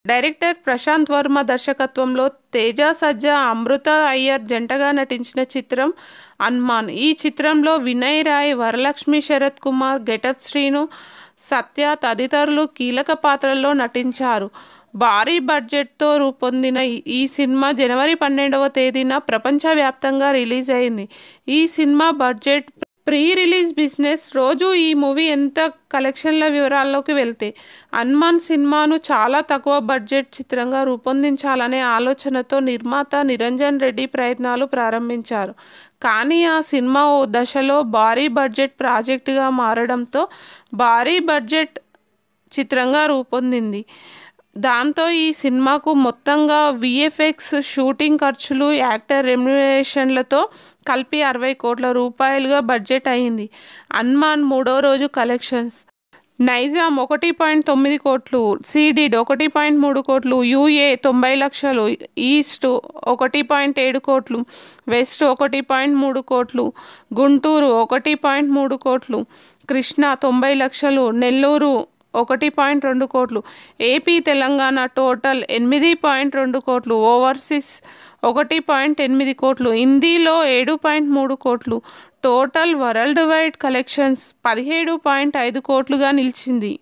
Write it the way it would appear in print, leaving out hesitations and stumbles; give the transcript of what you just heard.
Director Prashanth Varma దర్శకత్వంలో తేజ సజ్జా అమృత అయ్యర్ జంటగా నటించిన చిత్రం హనుమాన్. ఈ చిత్రంలో వినయ్ రాయ్, వరలక్ష్మి శరత్ కుమార్, గెటప్ శ్రీను, సత్య తదితరులు కీలక పాత్రల్లో నటించారు. భారీ బడ్జెట్తో రూపొందిన ఈ సినిమా జనవరి 12వ తేదీన ప్రపంచవ్యాప్తంగా రిలీజ్ అయింది. ఈ cinema budget, pre release business, రోజు ఈ మూవీ ఎంత కలెక్షన్ల వివరాల్లోకి వెళ్తే, హనుమాన్ సినిమాను చాలా తక్కువ బడ్జెట్ చిత్రంగా రూపొందించాలనే ఆలోచనతో నిర్మాత నిరంజన్ రెడ్డి ప్రయత్నాలు ప్రారంభించారు. కానీ ఆ సినిమా ఓ దశలో భారీ బడ్జెట్ ప్రాజెక్టుగా మారడంతో భారీ బడ్జెట్ చిత్రంగా రూపొందింది. దాంతో ఈ సినిమాకు మొత్తంగా విఎఫ్ఎక్స్, షూటింగ్ ఖర్చులు, యాక్టర్ రెమ్యునరేషన్లతో కలిపి 60 కోట్ల రూపాయలుగా బడ్జెట్ అయింది. హనుమాన్ మూడో రోజు కలెక్షన్స్: నైజాం 1.9 కోట్లు, సీడెడ్ 1.3 కోట్లు, యూఏ 90 లక్షలు, ఈస్ట్ 1.7 కోట్లు, వెస్ట్ 1.3 కోట్లు, గుంటూరు 1.3 కోట్లు, కృష్ణా 90 లక్షలు, నెల్లూరు 1.2 కోట్లు, ఏపీ తెలంగాణ టోటల్ 8.2 కోట్లు, ఓవర్సీస్ 1.8 కోట్లు, హిందీలో 7.3 కోట్లు. టోటల్ వరల్డ్ వైడ్ కలెక్షన్స్ 17.5 కోట్లుగా నిలిచింది.